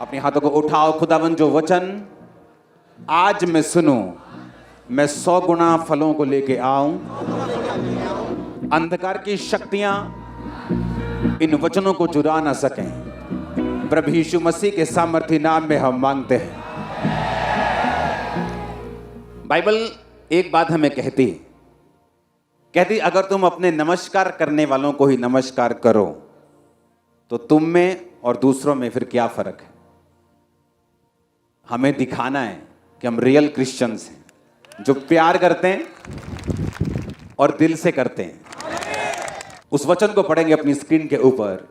अपने हाथों को उठाओ। खुदावन जो वचन आज मैं सुनूं, मैं 100 गुना फलों को लेके आऊं। अंधकार की शक्तियां इन वचनों को चुरा ना सकें। प्रभु यीशु मसीह के सामर्थी नाम में हम मांगते हैं। बाइबल एक बात हमें कहती अगर तुम अपने नमस्कार करने वालों को ही नमस्कार करो तो तुम में और दूसरों में फिर क्या फर्क है। हमें दिखाना है कि हम रियल क्रिश्चियंस हैं, जो प्यार करते हैं और दिल से करते हैं। उस वचन को पढ़ेंगे अपनी स्क्रीन के ऊपर।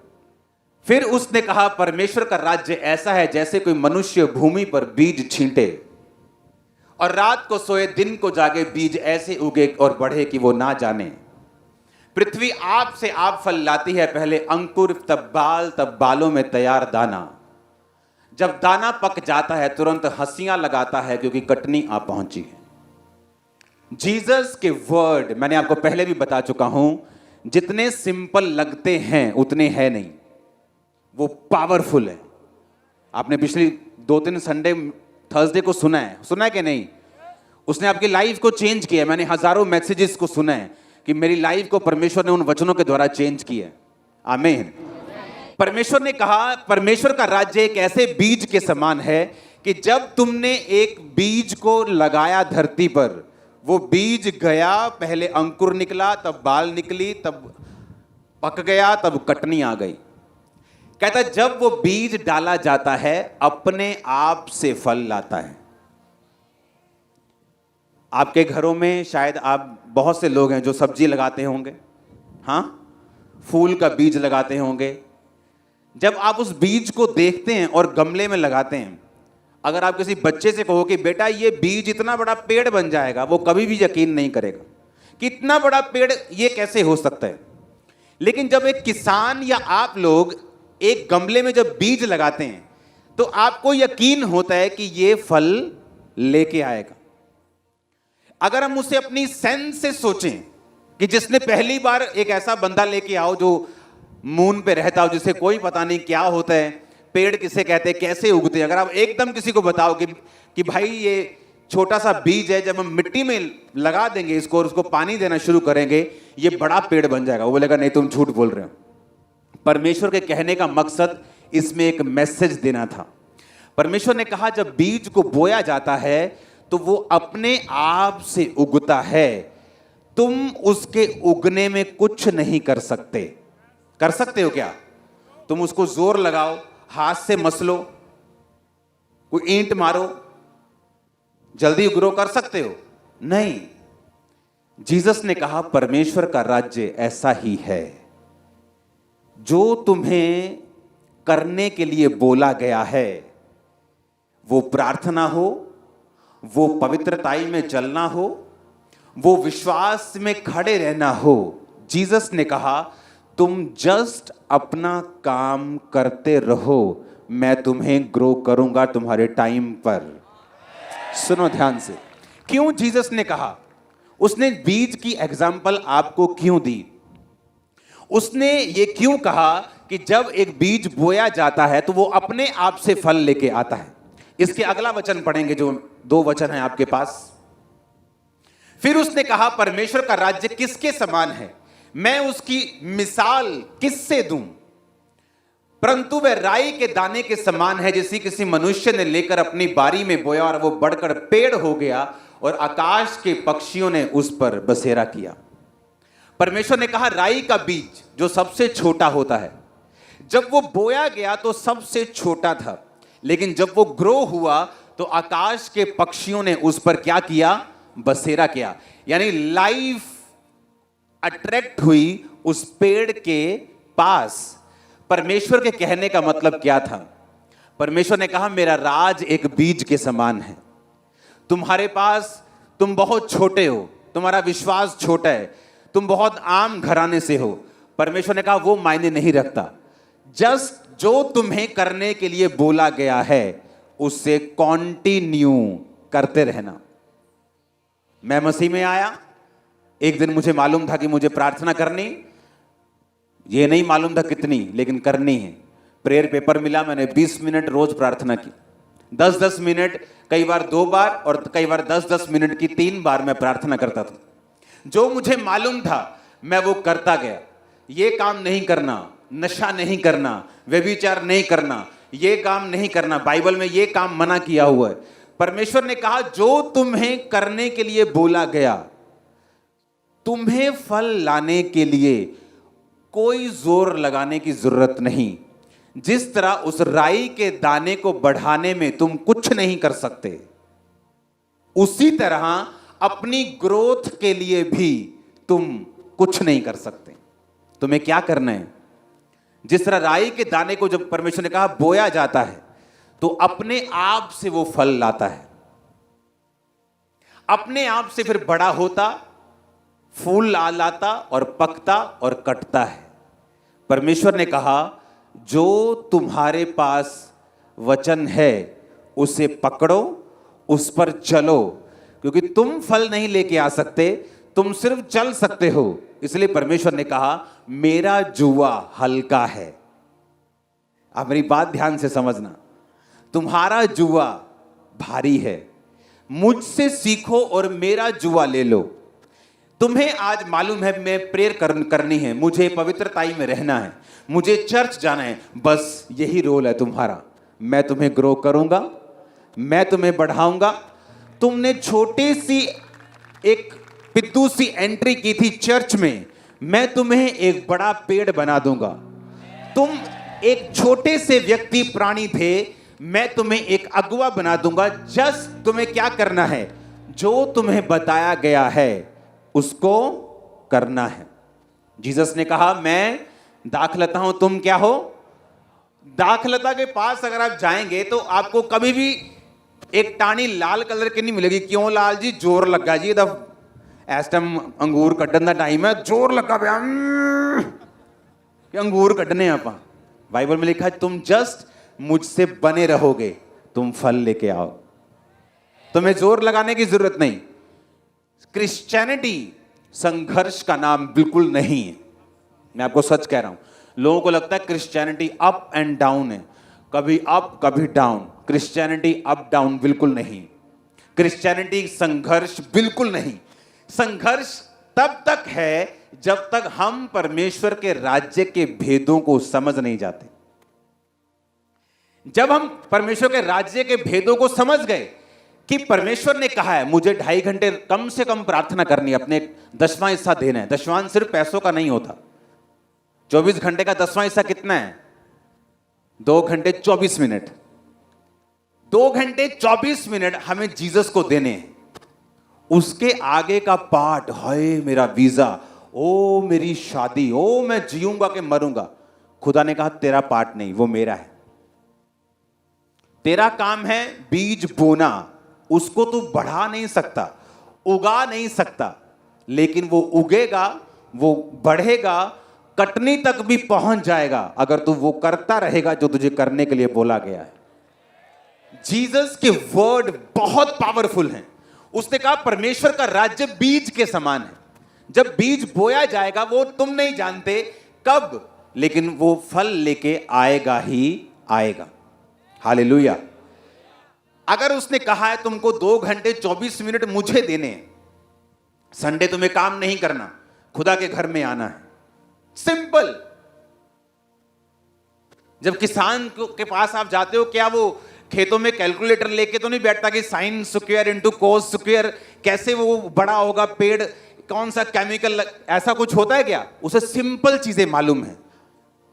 फिर उसने कहा, परमेश्वर का राज्य ऐसा है जैसे कोई मनुष्य भूमि पर बीज छींटे और रात को सोए दिन को जागे, बीज ऐसे उगे और बढ़े कि वो ना जाने। पृथ्वी आप से आप फल लाती है, पहले अंकुर, तब बाल, तब बालों में तैयार दाना। जब दाना पक जाता है तुरंत हंसियां लगाता है क्योंकि कटनी आ पहुंची है। जीसस के वर्ड मैंने आपको पहले भी बता चुका हूं, जितने सिंपल लगते हैं उतने है नहीं, वो पावरफुल है। आपने पिछली 2-3 संडे थर्सडे को सुना है कि नहीं? उसने आपकी लाइफ को चेंज किया। मैंने हजारों मैसेजेस को सुना है कि मेरी लाइफ को परमेश्वर ने उन वचनों के द्वारा चेंज किया। आमीन। परमेश्वर ने कहा, परमेश्वर का राज्य एक ऐसे बीज के समान है कि जब तुमने एक बीज को लगाया धरती पर, वो बीज गया, पहले अंकुर निकला, तब बाल निकली, तब पक गया, तब कटनी आ गई। कहता है जब वो बीज डाला जाता है अपने आप से फल लाता है। आपके घरों में शायद आप बहुत से लोग हैं जो सब्जी लगाते होंगे, हाँ, फूल का बीज लगाते होंगे। जब आप उस बीज को देखते हैं और गमले में लगाते हैं, अगर आप किसी बच्चे से कहो कि बेटा ये बीज इतना बड़ा पेड़ बन जाएगा, वो कभी भी यकीन नहीं करेगा कि इतना बड़ा पेड़ ये कैसे हो सकता है। लेकिन जब एक किसान या आप लोग एक गमले में जब बीज लगाते हैं तो आपको यकीन होता है कि ये फल लेके आएगा। अगर हम उसे अपनी सेंस से सोचें कि जिसने पहली बार एक ऐसा बंदा लेके आओ जो मून पे रहता हो, जिसे कोई पता नहीं क्या होता है, पेड़ किसे कहते हैं, कैसे उगते हैं, अगर आप एकदम किसी को बताओ कि भाई ये छोटा सा बीज है, जब हम मिट्टी में लगा देंगे इसको और उसको पानी देना शुरू करेंगे ये बड़ा पेड़ बन जाएगा, वो बोलेगा नहीं तुम झूठ बोल रहे हो। परमेश्वर के कहने का मकसद इसमें एक मैसेज देना था। परमेश्वर ने कहा जब बीज को बोया जाता है तो वो अपने आप से उगता है, तुम उसके उगने में कुछ नहीं कर सकते। कर सकते हो क्या? तुम उसको जोर लगाओ, हाथ से मसलो, कोई ईंट मारो, जल्दी ग्रो कर सकते हो? नहीं। जीसस ने कहा परमेश्वर का राज्य ऐसा ही है, जो तुम्हें करने के लिए बोला गया है, वो प्रार्थना हो, वो पवित्रताई में चलना हो, वो विश्वास में खड़े रहना हो। जीसस ने कहा तुम जस्ट अपना काम करते रहो, मैं तुम्हें ग्रो करूंगा तुम्हारे टाइम पर। सुनो ध्यान से, क्यों जीसस ने कहा? उसने बीज की एग्जाम्पल आपको क्यों दी? उसने ये क्यों कहा कि जब एक बीज बोया जाता है तो वो अपने आप से फल लेके आता है? इसके अगला वचन पढ़ेंगे, जो 2 वचन है आपके पास। फिर उसने कहा परमेश्वर का राज्य किसके समान है, मैं उसकी मिसाल किससे दूं? परंतु वह राई के दाने के समान है, जिसे किसी मनुष्य ने लेकर अपनी बारी में बोया और वो बढ़कर पेड़ हो गया और आकाश के पक्षियों ने उस पर बसेरा किया। परमेश्वर ने कहा राई का बीज जो सबसे छोटा होता है, जब वो बोया गया तो सबसे छोटा था, लेकिन जब वो ग्रो हुआ तो आकाश के पक्षियों ने उस पर क्या किया? बसेरा किया। यानी लाइफ अट्रैक्ट हुई उस पेड़ के पास। परमेश्वर के कहने का मतलब क्या था? परमेश्वर ने कहा मेरा राज एक बीज के समान है। तुम्हारे पास, तुम बहुत छोटे हो, तुम्हारा विश्वास छोटा है, तुम बहुत आम घराने से हो। परमेश्वर ने कहा वो मायने नहीं रखता, जस्ट जो तुम्हें करने के लिए बोला गया है उससे कंटिन्यू करते रहना। मैं मसीह में आया, एक दिन मुझे मालूम था कि मुझे प्रार्थना करनी, ये नहीं मालूम था कितनी, लेकिन करनी है। प्रेयर पेपर मिला, मैंने 20 मिनट रोज प्रार्थना की, 10-10 मिनट, कई बार 2 बार और कई बार 10-10 मिनट की 3 बार मैं प्रार्थना करता था। जो मुझे मालूम था मैं वो करता गया। ये काम नहीं करना, नशा नहीं करना, व्यभिचार नहीं करना, ये काम नहीं करना, बाइबल में ये काम मना किया हुआ है। परमेश्वर ने कहा जो तुम्हें करने के लिए बोला गया, तुम्हें फल लाने के लिए कोई जोर लगाने की जरूरत नहीं। जिस तरह उस राई के दाने को बढ़ाने में तुम कुछ नहीं कर सकते, उसी तरह अपनी ग्रोथ के लिए भी तुम कुछ नहीं कर सकते। तुम्हें क्या करना है? जिस तरह राई के दाने को जब परमेश्वर ने कहा बोया जाता है तो अपने आप से वो फल लाता है, अपने आप से फिर बड़ा होता, फूल लाता और पकता और कटता है। परमेश्वर ने कहा जो तुम्हारे पास वचन है उसे पकड़ो, उस पर चलो, क्योंकि तुम फल नहीं लेके आ सकते, तुम सिर्फ चल सकते हो। इसलिए परमेश्वर ने कहा मेरा जुआ हल्का है। आप मेरी बात ध्यान से समझना, तुम्हारा जुआ भारी है, मुझसे सीखो और मेरा जुआ ले लो। तुम्हें आज मालूम है मैं प्रेयर करनी है, मुझे पवित्रताई में रहना है, मुझे चर्च जाना है, बस यही रोल है तुम्हारा। मैं तुम्हें ग्रो करूंगा, मैं तुम्हें बढ़ाऊंगा। तुमने छोटी सी एक पिद्दू सी एंट्री की थी चर्च में, मैं तुम्हें एक बड़ा पेड़ बना दूंगा। तुम एक छोटे से व्यक्ति प्राणी थे, मैं तुम्हें एक अगुवा बना दूंगा। जस्ट तुम्हें क्या करना है? जो तुम्हें बताया गया है उसको करना है। जीसस ने कहा मैं दाखलता हूं, तुम क्या हो? दाखलता के पास अगर आप जाएंगे तो आपको कभी भी एक टाणी लाल कलर की नहीं मिलेगी। क्यों लाल जी? जोर लगा जी, इस टाइम अंगूर कट्टन का टाइम है, जोर लगा पिया कि अंगूर कटने आप। बाइबल में लिखा है तुम जस्ट मुझसे बने रहोगे, तुम फल लेके आओ, तुम्हें जोर लगाने की जरूरत नहीं। क्रिश्चियनिटी संघर्ष का नाम बिल्कुल नहीं है, मैं आपको सच कह रहा हूं। लोगों को लगता है क्रिश्चियनिटी अप एंड डाउन है, कभी अप कभी डाउन। क्रिश्चियनिटी अप डाउन बिल्कुल नहीं। क्रिश्चियनिटी संघर्ष बिल्कुल नहीं। संघर्ष तब तक है जब तक हम परमेश्वर के राज्य के भेदों को समझ नहीं जाते। जब हम परमेश्वर के राज्य के भेदों को समझ गए कि परमेश्वर ने कहा है मुझे 2.5 घंटे कम से कम प्रार्थना करनी है, अपने 10वां हिस्सा देना है। 10वां सिर्फ पैसों का नहीं होता। 24 घंटे का 10वां हिस्सा कितना है? 2 घंटे 24 मिनट। 2 घंटे 24 मिनट हमें जीसस को देने हैं। उसके आगे का पार्ट, हाय मेरा वीजा, ओ मेरी शादी, ओ मैं जीऊंगा कि मरूंगा, खुदा ने कहा तेरा पार्ट नहीं, वो मेरा है। तेरा काम है बीज बोना, उसको तू बढ़ा नहीं सकता, उगा नहीं सकता, लेकिन वो उगेगा, वो बढ़ेगा, कटनी तक भी पहुंच जाएगा अगर तू वो करता रहेगा जो तुझे करने के लिए बोला गया है। जीसस के वर्ड बहुत पावरफुल हैं। उसने कहा परमेश्वर का राज्य बीज के समान है। जब बीज बोया जाएगा वो तुम नहीं जानते कब, लेकिन वो फल लेके आएगा ही आएगा। हालेलुया। अगर उसने कहा है तुमको 2 घंटे 24 मिनट मुझे देने हैं, संडे तुम्हें काम नहीं करना, खुदा के घर में आना है, सिंपल। जब किसान के पास आप जाते हो, क्या वो खेतों में कैलकुलेटर लेके तो नहीं बैठता कि sine square into cos square कैसे वो बड़ा होगा पेड़, कौन सा केमिकल, ऐसा कुछ होता है क्या? उसे सिंपल चीजें मालूम है।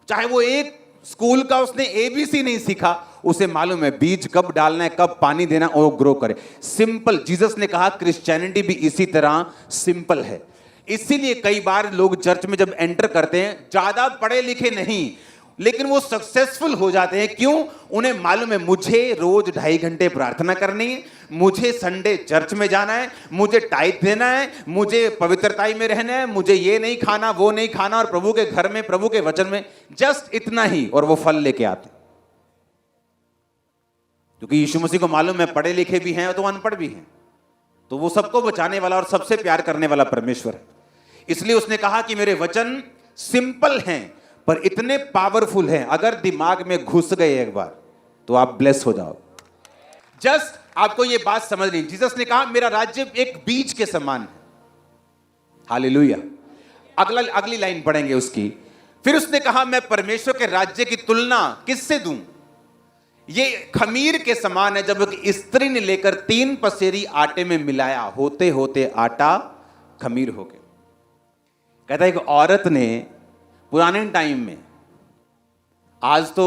चाहे वो एक स्कूल का उसने एबीसी नहीं सीखा, उसे मालूम है बीज कब डालना है, कब पानी देना और ग्रो करे। सिंपल। जीसस ने कहा क्रिश्चियनिटी भी इसी तरह सिंपल है। इसीलिए कई बार लोग चर्च में जब एंटर करते हैं, ज्यादा पढ़े लिखे नहीं, लेकिन वो सक्सेसफुल हो जाते हैं। क्यों? उन्हें मालूम है मुझे रोज 2.5 घंटे प्रार्थना करनी है, मुझे संडे चर्च में जाना है, मुझे टाइट देना है, मुझे पवित्रताई में रहना है, मुझे ये नहीं खाना वो नहीं खाना, और प्रभु के घर में प्रभु के वचन में, जस्ट इतना ही, और वो फल लेके आते। क्योंकि यीशु मसीह को मालूम है पढ़े लिखे भी हैं तो अनपढ़ भी हैं, तो वो सबको बचाने वाला और सबसे प्यार करने वाला परमेश्वर है। इसलिए उसने कहा कि मेरे वचन सिंपल हैं पर इतने पावरफुल हैं, अगर दिमाग में घुस गए एक बार तो आप ब्लेस हो जाओ। जस्ट आपको ये बात समझनी, जीसस ने कहा मेरा राज्य एक बीज के समान है। हालेलुया। अगली लाइन पढ़ेंगे उसकी। फिर उसने कहा मैं परमेश्वर के राज्य की तुलना किससे दूं? ये खमीर के समान है जब एक स्त्री ने लेकर 3 पसेरी आटे में मिलाया, होते होते आटा खमीर हो गया। कहता है एक औरत ने पुराने टाइम में, आज तो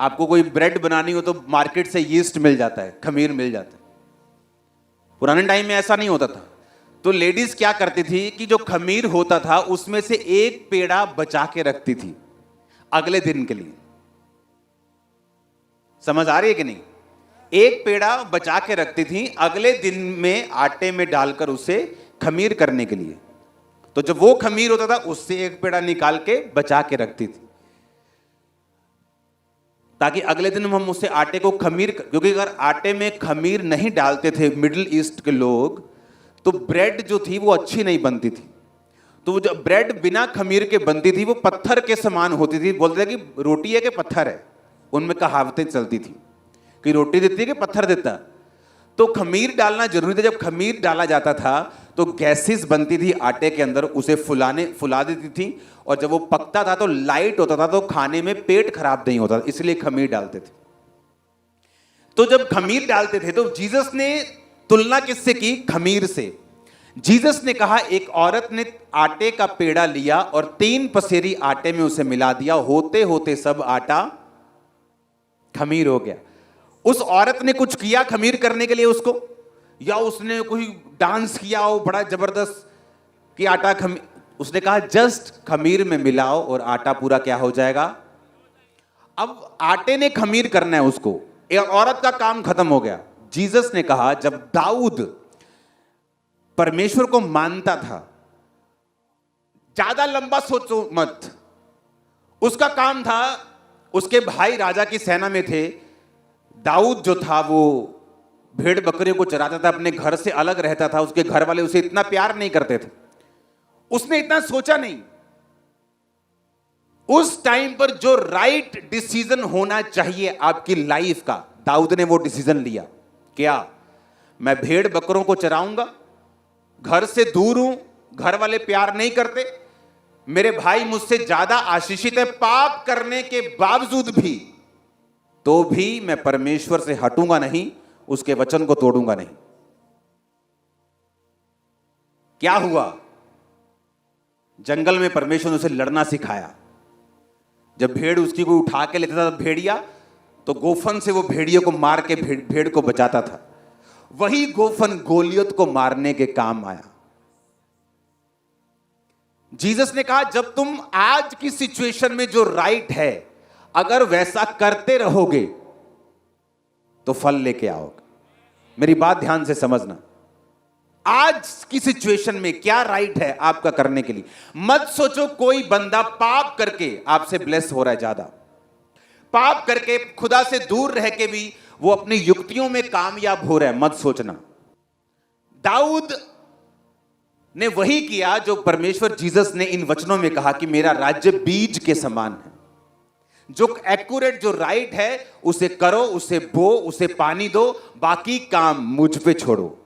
आपको कोई ब्रेड बनानी हो तो मार्केट से यीस्ट मिल जाता है, खमीर मिल जाता है। पुराने टाइम में ऐसा नहीं होता था। तो लेडीज क्या करती थी कि जो खमीर होता था उसमें से एक पेड़ा बचा के रखती थी अगले दिन के लिए। समझ आ रही है कि नहीं? एक पेड़ा बचा के रखती थी अगले दिन में आटे में डालकर उसे खमीर करने के लिए। तो जब वो खमीर होता था उससे एक पेड़ा निकाल के बचा के रखती थी ताकि अगले दिन हम उससे आटे को खमीर, क्योंकि अगर आटे में खमीर नहीं डालते थे मिडिल ईस्ट के लोग तो ब्रेड जो थी वो अच्छी नहीं बनती थी। तो वो जो ब्रेड बिना खमीर के बनती थी वो पत्थर के समान होती थी। बोलते थे कि रोटी है कि पत्थर है, उनमें कहावतें चलती थी कि रोटी देती है कि पत्थर देता। तो खमीर डालना जरूरी था। जब खमीर डाला जाता था तो गैसेस बनती थी आटे के अंदर, उसे फुला देती थी, और जब वो पकता था तो लाइट होता था, तो खाने में पेट खराब नहीं होता, इसलिए खमीर डालते थे। तो जब खमीर डालते थे तो जीसस ने तुलना किससे की? खमीर से। जीसस ने कहा एक औरत ने आटे का पेड़ा लिया और 3 पसेरी आटे में उसे मिला दिया, होते होते सब आटा खमीर हो गया। उस औरत ने कुछ किया खमीर करने के लिए उसको, या उसने कोई डांस किया हो बड़ा जबरदस्त कि आटा खमीर? उसने कहा जस्ट खमीर में मिलाओ और आटा पूरा क्या हो जाएगा। अब आटे ने खमीर करना है उसको, एक औरत का काम खत्म हो गया। जीसस ने कहा जब दाऊद परमेश्वर को मानता था, ज्यादा लंबा सोचो मत, उसका काम था, उसके भाई राजा की सेना में थे। दाऊद जो था वो भेड़ बकरियों को चराता था, अपने घर से अलग रहता था, उसके घर वाले उसे इतना प्यार नहीं करते थे। उसने इतना सोचा नहीं। उस टाइम पर जो राइट डिसीजन होना चाहिए आपकी लाइफ का, दाऊद ने वो डिसीजन लिया। क्या? मैं भेड़ बकरों को चराऊंगा, घर से दूर हूं, घर वाले प्यार नहीं करते, मेरे भाई मुझसे ज्यादा आशीषित है, पाप करने के बावजूद भी, तो भी मैं परमेश्वर से हटूंगा नहीं, उसके वचन को तोड़ूंगा नहीं। क्या हुआ? जंगल में परमेश्वर ने उसे लड़ना सिखाया। जब भेड़ उसकी कोई उठा के लेता था भेड़िया, तो गोफन से वो भेड़ियों को मार के भेड़ को बचाता था। वही गोफन गोलियत को मारने के काम आया। जीसस ने कहा जब तुम आज की सिचुएशन में जो राइट है अगर वैसा करते रहोगे तो फल लेके आओगे। मेरी बात ध्यान से समझना। आज की सिचुएशन में क्या राइट है आपका करने के लिए। मत सोचो कोई बंदा पाप करके आपसे ब्लेस हो रहा है, ज्यादा पाप करके खुदा से दूर रह के भी वो अपनी युक्तियों में कामयाब हो रहा है, मत सोचना। दाऊद ने वही किया जो परमेश्वर जीसस ने इन वचनों में कहा कि मेरा राज्य बीज के समान है। जो एक्यूरेट, जो राइट है उसे करो, उसे बो, उसे पानी दो, बाकी काम मुझ पे छोड़ो।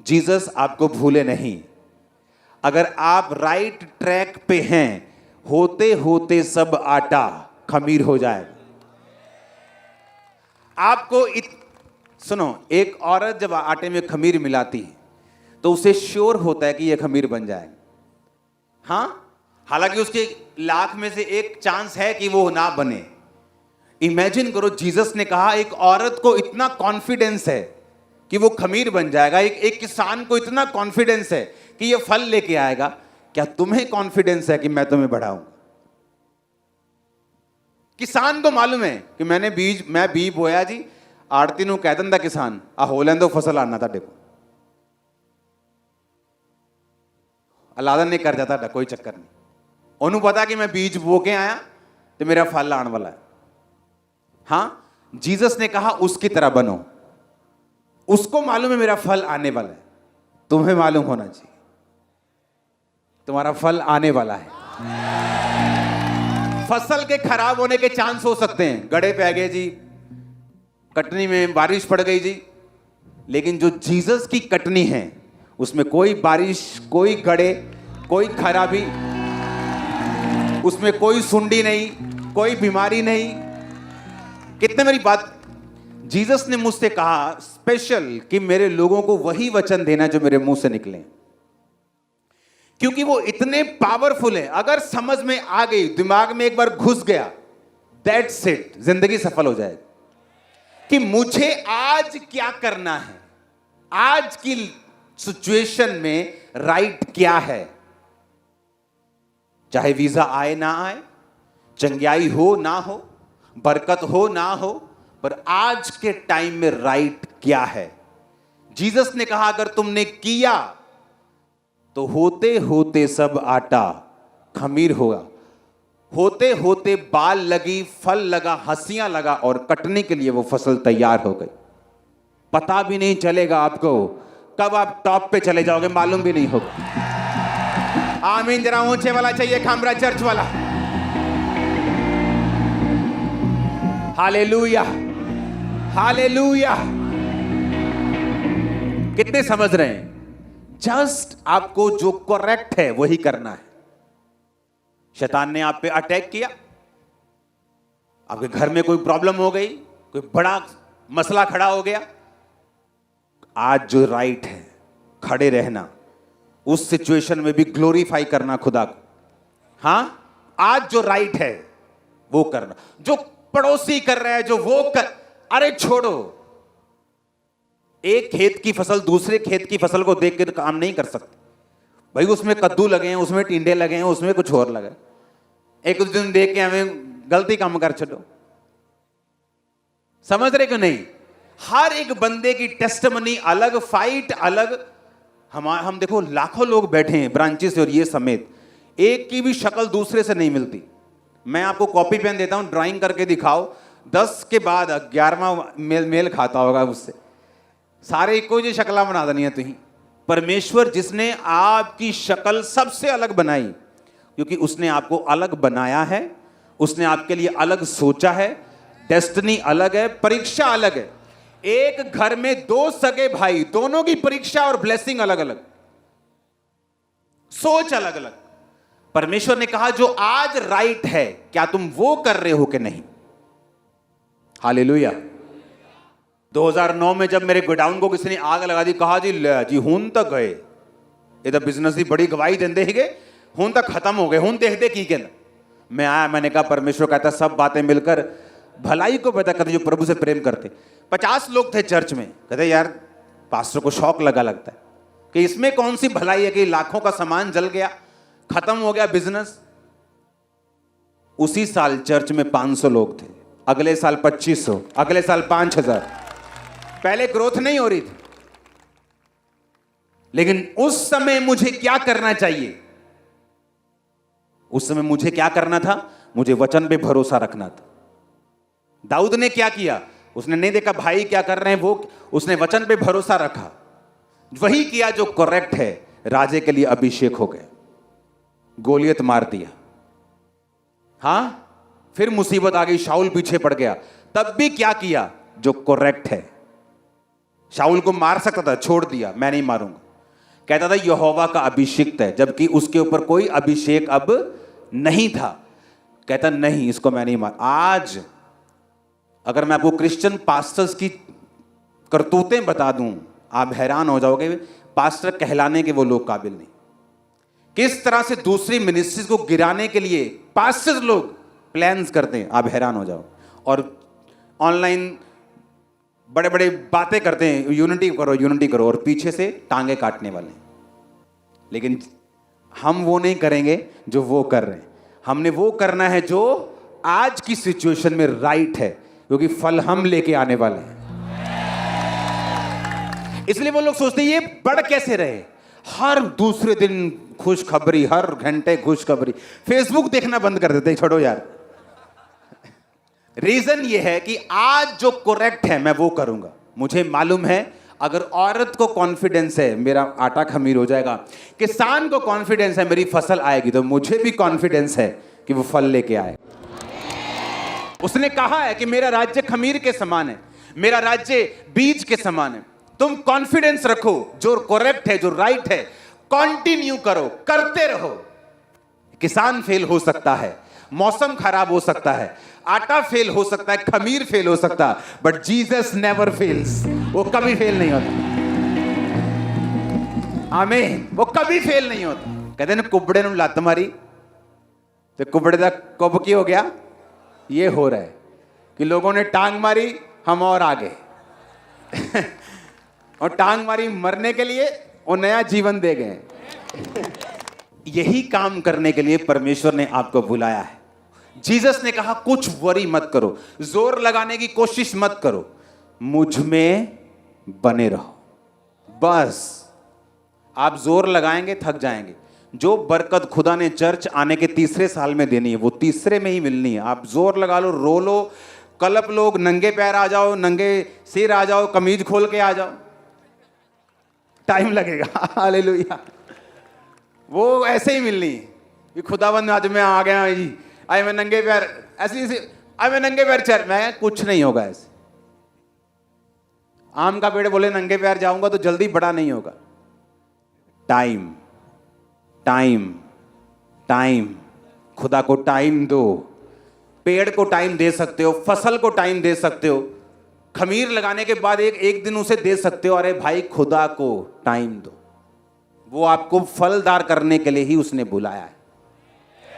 जीसस आपको भूले नहीं। अगर आप राइट ट्रैक पे हैं, होते होते सब आटा खमीर हो जाएगा। आपको सुनो, एक औरत जब आटे में खमीर मिलाती है तो उसे श्योर होता है कि यह खमीर बन जाएगा। हां, हालांकि उसके लाख में से एक चांस है कि वो ना बने। इमेजिन करो, जीसस ने कहा एक औरत को इतना कॉन्फिडेंस है कि वो खमीर बन जाएगा, एक किसान को इतना कॉन्फिडेंस है कि ये फल लेके आएगा। क्या तुम्हें कॉन्फिडेंस है कि मैं तुम्हें बढ़ाऊंगा? किसान को मालूम है कि मैं बीज बोया जी, आड़ती नु कह दिंदा किसान आ हो लैंदो फसल आना ਤੁਹਾਡੇ को, अलादन ने कर जाता, कोई चक्कर नहीं। ਉਹਨੂੰ पता कि मैं बीज बो के आया तो मेरा फल आने वाला है। हां, जीसस ने कहा उसकी तरह बनो। उसको मालूम है मेरा फल आने वाला है, तुम्हें मालूम होना चाहिए तुम्हारा फल आने वाला है। फसल के खराब होने के चांस हो सकते हैं, गड़े पे आ गए जी, कटनी में बारिश पड़ गई जी, लेकिन जो जीसस की कटनी है उसमें कोई बारिश, कोई गड़े, कोई खराबी, उसमें कोई सुंडी नहीं, कोई बीमारी नहीं। कितने मेरी बात, जीसस ने मुझसे कहा स्पेशल कि मेरे लोगों को वही वचन देना जो मेरे मुंह से निकले, क्योंकि वो इतने पावरफुल है। अगर समझ में आ गई, दिमाग में एक बार घुस गया, दैट्स इट, जिंदगी सफल हो जाएगी। कि मुझे आज क्या करना है, आज की सिचुएशन में राइट क्या है, चाहे वीजा आए ना आए, चंगियाई हो ना हो, बरकत हो ना हो, पर आज के टाइम में राइट क्या है। जीसस ने कहा अगर तुमने किया तो होते होते सब आटा खमीर होगा, होते होते बाल लगी, फल लगा, हंसियां लगा और कटने के लिए वो फसल तैयार हो गई। पता भी नहीं चलेगा आपको कब आप टॉप पे चले जाओगे, मालूम भी नहीं होगा। आमीन, जरा ऊंचे वाला चाहिए, खामरा चर्च वाला। Hallelujah, hallelujah. कितने समझ रहे हैं? जस्ट आपको जो करेक्ट है वही करना है। शैतान ने आप पे अटैक किया, आपके घर में कोई प्रॉब्लम हो गई, कोई बड़ा मसला खड़ा हो गया, आज जो राइट है खड़े रहना, उस सिचुएशन में भी ग्लोरीफाई करना खुदा को। हां, आज जो राइट है वो करना। जो पड़ोसी कर रहा है, जो वो कर, अरे छोड़ो। एक खेत की फसल दूसरे खेत की फसल को देख कर काम नहीं कर सकते भाई। उसमें कद्दू लगे हैं, उसमें टिंडे लगे हैं, उसमें कुछ और लगे, एक दिन देख के हमें गलती काम कर छोड़ो। समझ रहे क्यों नहीं? हर एक बंदे की टेस्टमनी अलग, फाइट अलग। हम देखो लाखों लोग बैठे हैं ब्रांचेस और ये समेत, एक की भी शक्ल दूसरे से नहीं मिलती। मैं आपको कॉपी पेन देता हूं, ड्राइंग करके दिखाओ, 10 के बाद 11वां मेल खाता होगा उससे। सारे इको जी शक्ला बना देनी है तुही। परमेश्वर जिसने आपकी शक्ल सबसे अलग बनाई, क्योंकि उसने आपको अलग बनाया है, उसने आपके लिए अलग सोचा है, डेस्टिनी अलग है, परीक्षा अलग है। एक घर में 2 सगे भाई, दोनों की परीक्षा और ब्लेसिंग अलग अलग, सोच अलग अलग। परमेश्वर ने कहा जो आज राइट है, क्या तुम वो कर रहे हो कि नहीं? हालेलुया। 2009 में जब मेरे गोडाउन को किसी ने आग लगा दी, कहा जी ले जी हूं तक गए, ये तो बिजनेस की बड़ी गवाही देंदे ही गए, हूं तक खत्म हो गए, हूं देखते की कहना। मैं आया, मैंने कहा परमेश्वर कहता सब बातें मिलकर भलाई को पैदा करते जो प्रभु से प्रेम करते। 50 लोग थे चर्च में, कहते यार पास्टर को शौक लगता है कि इसमें कौन सी भलाई है कि लाखों का सामान जल गया, खत्म हो गया बिजनेस। उसी साल चर्च में 500 लोग थे, अगले साल 2500, अगले साल 5000। पहले ग्रोथ नहीं हो रही थी, लेकिन उस समय मुझे क्या करना चाहिए? उस समय मुझे क्या करना था? मुझे वचन पे भरोसा रखना था। दाऊद ने क्या किया? उसने नहीं देखा भाई क्या कर रहे हैं, वो उसने वचन पे भरोसा रखा, वही किया जो करेक्ट है। राजे के लिए अभिषेक हो गया, गोलियत मार दिया। हां, फिर मुसीबत आ गई, शाऊल पीछे पड़ गया, तब भी क्या किया? जो करेक्ट है। शाऊल को मार सकता था, छोड़ दिया, मैं नहीं मारूंगा। कहता था यहोवा का अभिषेक है, जबकि उसके ऊपर कोई अभिषेक अब नहीं था। कहता नहीं, इसको मैं नहीं मार। आज अगर मैं आपको क्रिश्चियन पास्टर्स की करतूतें बता दूं, आप हैरान हो जाओगे। पास्टर कहलाने के वो लोग काबिल नहीं। किस तरह से दूसरी मिनिस्ट्रीज को गिराने के लिए पास्टर्स लोग प्लान्स करते हैं, आप हैरान हो जाओ। और ऑनलाइन बड़े बड़े बातें करते हैं, यूनिटी करो यूनिटी करो, और पीछे से टांगे काटने वाले। लेकिन हम वो नहीं करेंगे जो वो कर रहे हैं। हमने वो करना है जो आज की सिचुएशन में राइट है, क्योंकि फल हम लेके आने वाले हैं। इसलिए वो लोग सोचते हैं ये बढ़ कैसे रहे, हर दूसरे दिन खुशखबरी, हर घंटे खुशखबरी। फेसबुक देखना बंद कर देते, छोड़ो यार। रीजन ये है कि आज जो करेक्ट है मैं वो करूंगा। मुझे मालूम है अगर औरत को कॉन्फिडेंस है मेरा आटा खमीर हो जाएगा, किसान को कॉन्फिडेंस है मेरी फसल आएगी, तो मुझे भी कॉन्फिडेंस है कि वो फल लेके आए। उसने कहा है कि मेरा राज्य खमीर के समान है, मेरा राज्य बीज के समान है। तुम कॉन्फिडेंस रखो, जो करेक्ट है, जो राइट है, कंटिन्यू करो, करते रहो। किसान फेल हो सकता है, मौसम खराब हो सकता है, आटा फेल हो सकता है, खमीर फेल हो सकता है, बट जीसस नेवर फेल्स। वो कभी फेल नहीं होता। आमीन। वो कभी फेल नहीं होता। कहते हैं कुबड़े ने लत मारी तो कुबड़े का कब की हो गया। ये हो रहा है कि लोगों ने टांग मारी, हम और आगे और टांग मारी मरने के लिए और नया जीवन दे गए। यही काम करने के लिए परमेश्वर ने आपको बुलाया है। जीसस ने कहा कुछ वरी मत करो, जोर लगाने की कोशिश मत करो, मुझ में बने रहो। बस आप जोर लगाएंगे थक जाएंगे। जो बरकत खुदा ने चर्च आने के तीसरे साल में देनी है वो तीसरे में ही मिलनी है। आप जोर लगा लो, रो लो, कलप लोग, नंगे पैर आ जाओ, नंगे सिर आ जाओ, कमीज खोल के आ जाओ, टाइम लगेगा। हालेलुया। वो ऐसे ही मिलनी है कि खुदावंद आज मैं आ गया जी, आज मैं नंगे पैर, ऐसे आज मैं नंगे पैर चल, मैं कुछ नहीं होगा ऐसे। आम का पेड़ बोले नंगे पैर जाऊंगा तो जल्दी बड़ा नहीं होगा। टाइम टाइम टाइम, खुदा को टाइम दो। पेड़ को टाइम दे सकते हो, फसल को टाइम दे सकते हो, खमीर लगाने के बाद एक दिन उसे दे सकते हो। अरे भाई खुदा को टाइम दो, वो आपको फलदार करने के लिए ही उसने बुलाया है।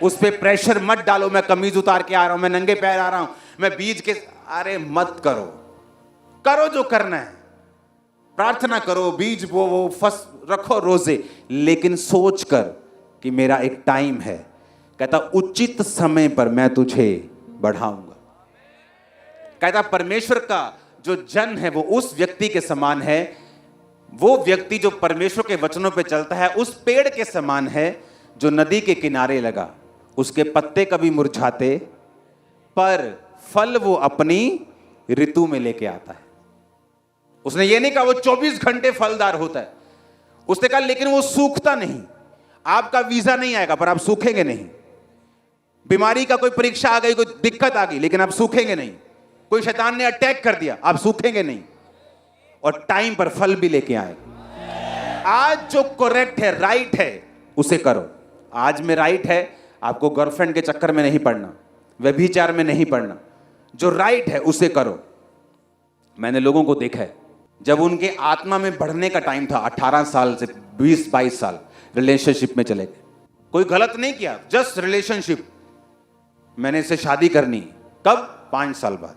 उस पे प्रेशर मत डालो, मैं कमीज उतार के आ रहा हूं, मैं नंगे पैर आ रहा हूं, मैं बीज के, अरे मत करो। करो जो करना है, प्रार्थना करो, बीज वो फस रखो रोजे, लेकिन सोच कर कि मेरा एक टाइम है। कहता उचित समय पर मैं तुझे बढ़ाऊंगा। कहता परमेश्वर का जो जन है वो उस व्यक्ति के समान है, वो व्यक्ति जो परमेश्वर के वचनों पे चलता है उस पेड़ के समान है जो नदी के किनारे लगा। उसके पत्ते कभी मुरझाते पर फल वो अपनी ऋतु में लेके आता है। उसने ये नहीं कहा वो 24 घंटे फलदार होता है। उसने कहा लेकिन वो सूखता नहीं। आपका वीजा नहीं आएगा पर आप सूखेंगे नहीं। बीमारी का कोई परीक्षा आ गई, कोई दिक्कत आ गई, लेकिन आप सूखेंगे नहीं। कोई शैतान ने अटैक कर दिया, आप सूखेंगे नहीं, और टाइम पर फल भी लेके आएगा। आज जो करेक्ट है, राइट है, उसे करो। आज में राइट है, आपको गर्लफ्रेंड के चक्कर में नहीं पड़ना, व्यभिचार में नहीं पड़ना। जो राइट है उसे करो। मैंने लोगों को देखा है, जब उनके आत्मा में बढ़ने का टाइम था, 18 साल से 20-22 साल रिलेशनशिप में चले गए। कोई गलत नहीं किया, जस्ट रिलेशनशिप। मैंने इससे शादी करनी, कब? 5 साल बाद।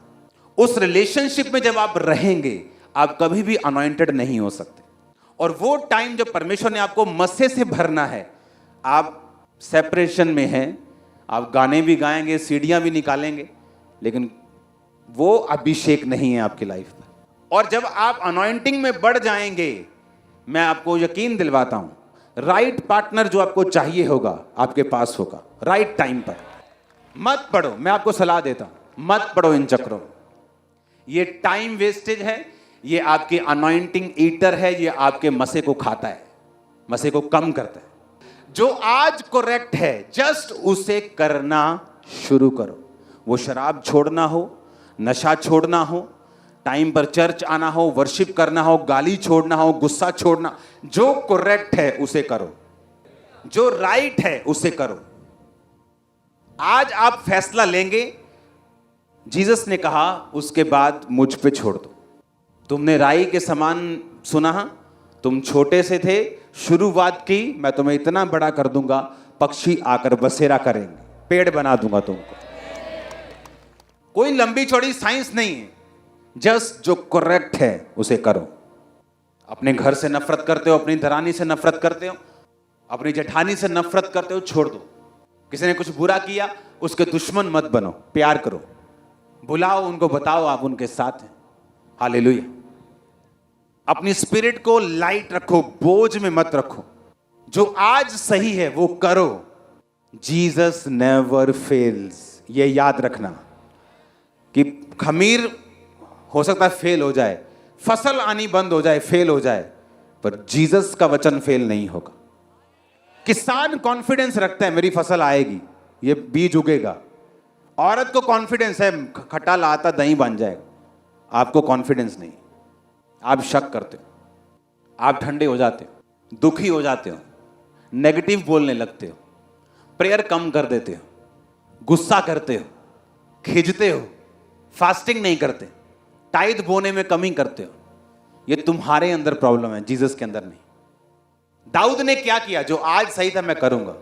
उस रिलेशनशिप में जब आप रहेंगे, आप कभी भी अनॉइंटेड नहीं हो सकते। और वो टाइम जब परमेश्वर ने आपको मस्से से भरना है, आप सेपरेशन में हैं, आप गाने भी गाएंगे, सीढ़ियां भी निकालेंगे, लेकिन वो अभिषेक नहीं है आपकी लाइफ में। और जब आप अनॉइंटिंग में बढ़ जाएंगे, मैं आपको यकीन दिलवाता हूं, राइट पार्टनर जो आपको चाहिए होगा आपके पास होगा, राइट टाइम पर। मत पढ़ो, मैं आपको सलाह देता हूं, मत पढ़ो इन चक्रों। ये टाइम वेस्टेज है, ये आपकी अनॉइंटिंग ईटर है, ये आपके मसे को खाता है, मसे को कम करता है। जो आज करेक्ट है, जस्ट उसे करना शुरू करो। वो शराब छोड़ना हो, नशा छोड़ना हो, टाइम पर चर्च आना हो, वर्शिप करना हो, गाली छोड़ना हो, गुस्सा छोड़ना, जो करेक्ट है उसे करो, जो राइट है उसे करो। आज आप फैसला लेंगे, जीसस ने कहा उसके बाद मुझ पे छोड़ दो। तुमने राई के समान सुना, तुम छोटे से थे, शुरुआत की, मैं तुम्हें इतना बड़ा कर दूंगा, पक्षी आकर बसेरा करेंगे, पेड़ बना दूंगा तुमको। कोई लंबी चौड़ी साइंस नहीं है, जस्ट जो करेक्ट है उसे करो। अपने घर से नफरत करते हो, अपनी दरानी से नफरत करते हो, अपनी जेठानी से नफरत करते हो, छोड़ दो। किसी ने कुछ बुरा किया, उसके दुश्मन मत बनो, प्यार करो, बुलाओ उनको, बताओ आप उनके साथ हैं। हालेलुया। अपनी स्पिरिट को लाइट रखो, बोझ में मत रखो। जो आज सही है वो करो। Jesus never fails. ये याद रखना कि खमीर हो सकता है फेल हो जाए, फसल आनी बंद हो जाए, फेल हो जाए, पर जीसस का वचन फेल नहीं होगा। किसान कॉन्फिडेंस रखता है मेरी फसल आएगी, ये बीज उगेगा, औरत को कॉन्फिडेंस है, खट्टा लाता दही बन जाएगा, आपको कॉन्फिडेंस नहीं, आप शक करते हो, आप ठंडे हो जाते हो, दुखी हो जाते हो, नेगेटिव बोलने लगते हो, प्रेयर कम कर देते हो, गुस्सा करते हो, खिंचते हो, फास्टिंग नहीं करते, टाइट बोने में कमी करते हो। ये तुम्हारे अंदर प्रॉब्लम है, जीसस के अंदर नहीं। दाऊद ने क्या किया? जो आज सही था मैं करूंगा,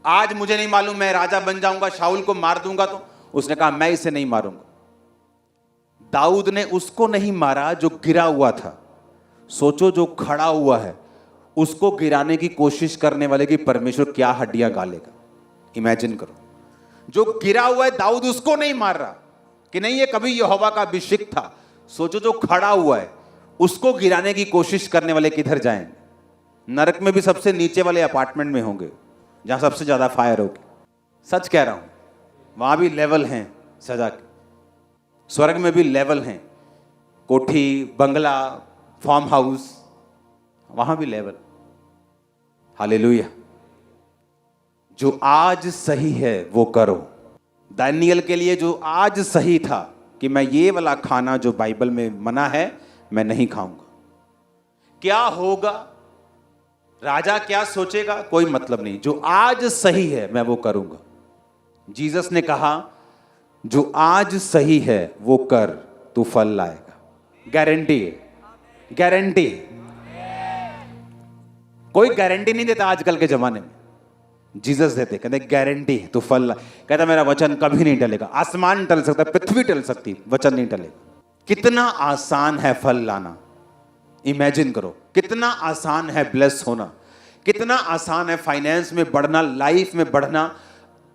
आज मुझे नहीं मालूम मैं राजा बन जाऊंगा, शाऊल को मार दूंगा, तो उसने कहा मैं इसे नहीं मारूंगा। दाऊद ने उसको नहीं मारा जो गिरा हुआ था। सोचो जो खड़ा हुआ है उसको गिराने की कोशिश करने वाले की परमेश्वर क्या हड्डियां गालेगा। इमेजिन करो, जो गिरा हुआ है दाऊद उसको नहीं मार रहा कि नहीं ये कभी यहोवा का अभिषिक्त था। सोचो जो खड़ा हुआ है उसको गिराने की कोशिश करने वाले किधर जाएंगे? नरक में भी सबसे नीचे वाले अपार्टमेंट में होंगे जहां सबसे ज्यादा फायर होगी। सच कह रहा हूं, वहां भी लेवल हैं सजा के। स्वर्ग में भी लेवल हैं, कोठी, बंगला, फार्म हाउस, वहां भी लेवल। हालेलुया। जो आज सही है वो करो। दानियल के लिए जो आज सही था कि मैं ये वाला खाना जो बाइबल में मना है मैं नहीं खाऊंगा। क्या होगा, राजा क्या सोचेगा, कोई मतलब नहीं, जो आज सही है मैं वो करूंगा। जीसस ने कहा जो आज सही है वो कर, तू फल लाएगा। गारंटी है, गारंटी। कोई गारंटी नहीं देता आजकल के जमाने में, जीसस देते, कहते गारंटी है तू फल ला। कहता मेरा वचन कभी नहीं टलेगा। आसमान टल सकता, पृथ्वी टल सकती, वचन नहीं टलेगा। कितना आसान है फल लाना। इमेजिन करो कितना आसान है ब्लेस होना, कितना आसान है फाइनेंस में बढ़ना, लाइफ में बढ़ना,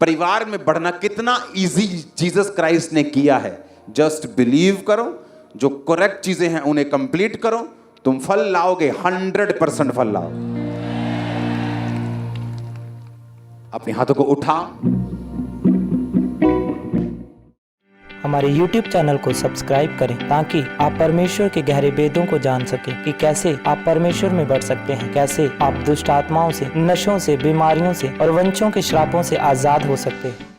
परिवार में बढ़ना, कितना इजी जीसस क्राइस्ट ने किया है। जस्ट बिलीव करो, जो करेक्ट चीजें हैं उन्हें कंप्लीट करो, तुम फल लाओगे, 100% फल लाओ। अपने हाथों को उठा। हमारे YouTube चैनल को सब्सक्राइब करें ताकि आप परमेश्वर के गहरे वेदों को जान सकें कि कैसे आप परमेश्वर में बढ़ सकते हैं, कैसे आप दुष्ट आत्माओं से, नशों से, बीमारियों से और वंशों के श्रापों से आजाद हो सकते हैं।